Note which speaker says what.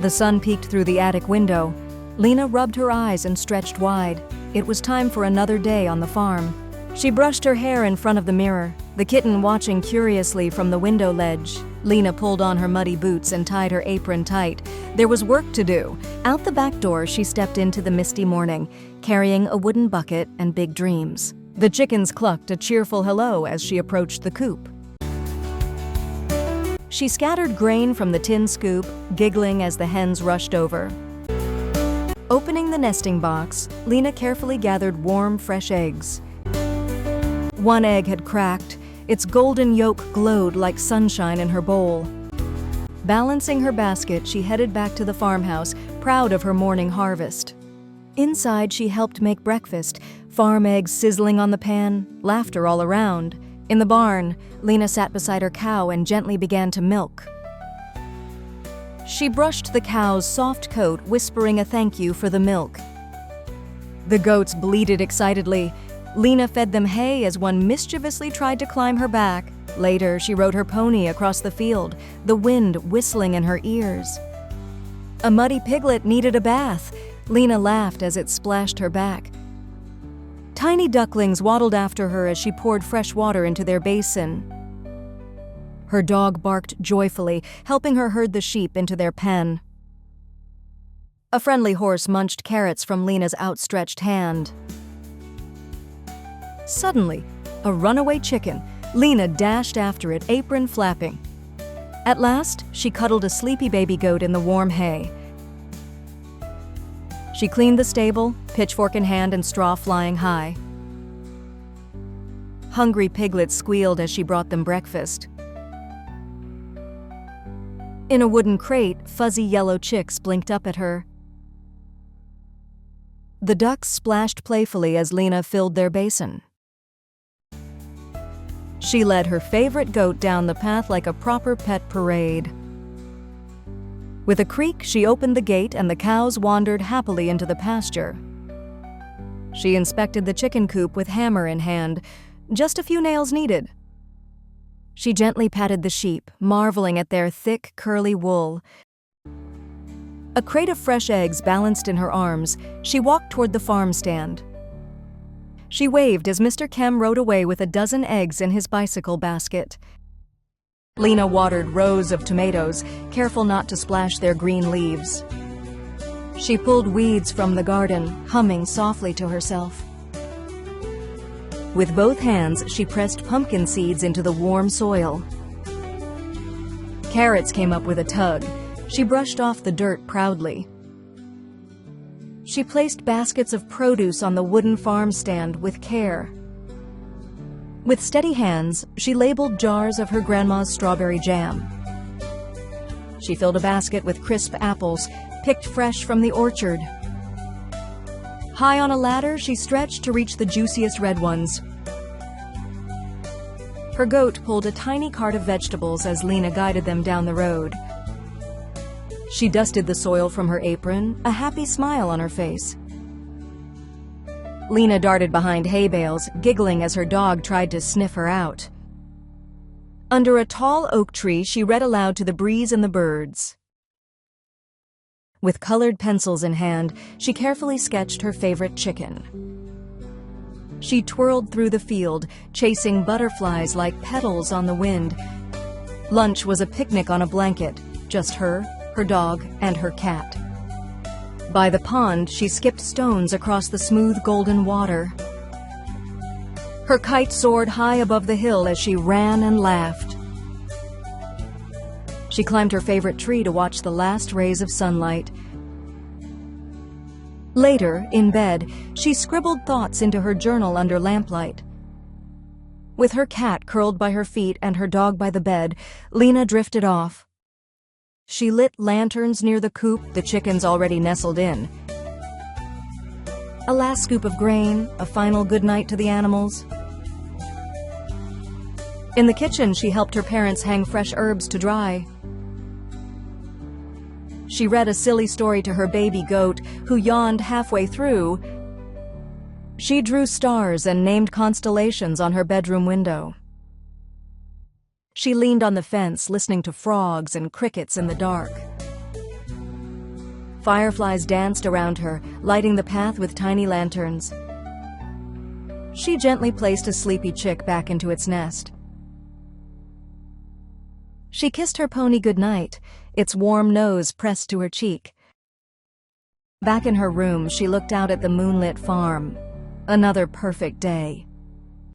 Speaker 1: The sun peeked through the attic window. Lena rubbed her eyes and stretched wide. It was time for another day on the farm. She brushed her hair in front of the mirror, the kitten watching curiously from the window ledge. Lena pulled on her muddy boots and tied her apron tight. There was work to do. Out the back door, she stepped into the misty morning, carrying a wooden bucket and big dreams. The chickens clucked a cheerful hello as she approached the coop. She scattered grain from the tin scoop, giggling as the hens rushed over. Opening the nesting box, Lena carefully gathered warm, fresh eggs. One egg had cracked. Its golden yolk glowed like sunshine in her bowl. Balancing her basket, she headed back to the farmhouse, proud of her morning harvest. Inside, she helped make breakfast, farm eggs sizzling on the pan, laughter all around. In the barn, Lena sat beside her cow and gently began to milk. She brushed the cow's soft coat, whispering a thank you for the milk. The goats bleated excitedly. Lena fed them hay as one mischievously tried to climb her back. Later, she rode her pony across the field, the wind whistling in her ears. A muddy piglet needed a bath. Lena laughed as it splashed her back. Tiny ducklings waddled after her as she poured fresh water into their basin. Her dog barked joyfully, helping her herd the sheep into their pen. A friendly horse munched carrots from Lena's outstretched hand. Suddenly, a runaway chicken. Lena dashed after it, apron flapping. At last, she cuddled a sleepy baby goat in the warm hay. She cleaned the stable, pitchfork in hand and straw flying high. Hungry piglets squealed as she brought them breakfast. In a wooden crate, fuzzy yellow chicks blinked up at her. The ducks splashed playfully as Lena filled their basin. She led her favorite goat down the path like a proper pet parade. With a creak, she opened the gate and the cows wandered happily into the pasture. She inspected the chicken coop with hammer in hand, just a few nails needed. She gently patted the sheep, marveling at their thick, curly wool. A crate of fresh eggs balanced in her arms, she walked toward the farm stand. She waved as Mr. Kem rode away with a dozen eggs in his bicycle basket. Lena watered rows of tomatoes, careful not to splash their green leaves. She pulled weeds from the garden, humming softly to herself. With both hands, she pressed pumpkin seeds into the warm soil. Carrots came up with a tug. She brushed off the dirt proudly. She placed baskets of produce on the wooden farm stand with care. With steady hands, she labeled jars of her grandma's strawberry jam. She filled a basket with crisp apples, picked fresh from the orchard. High on a ladder, she stretched to reach the juiciest red ones. Her goat pulled a tiny cart of vegetables as Lena guided them down the road. She dusted the soil from her apron, a happy smile on her face. Lena darted behind hay bales, giggling as her dog tried to sniff her out. Under a tall oak tree, she read aloud to the breeze and the birds. With colored pencils in hand, she carefully sketched her favorite chicken. She twirled through the field, chasing butterflies like petals on the wind. Lunch was a picnic on a blanket, just her dog, and her cat. By the pond, she skipped stones across the smooth golden water. Her kite soared high above the hill as she ran and laughed. She climbed her favorite tree to watch the last rays of sunlight. Later, in bed, she scribbled thoughts into her journal under lamplight. With her cat curled by her feet and her dog by the bed, Lena drifted off. She lit lanterns near the coop, the chickens already nestled in. A last scoop of grain, a final goodnight to the animals. In the kitchen, she helped her parents hang fresh herbs to dry. She read a silly story to her baby goat, who yawned halfway through. She drew stars and named constellations on her bedroom window. She leaned on the fence, listening to frogs and crickets in the dark. Fireflies danced around her, lighting the path with tiny lanterns. She gently placed a sleepy chick back into its nest. She kissed her pony goodnight, its warm nose pressed to her cheek. Back in her room, she looked out at the moonlit farm. Another perfect day.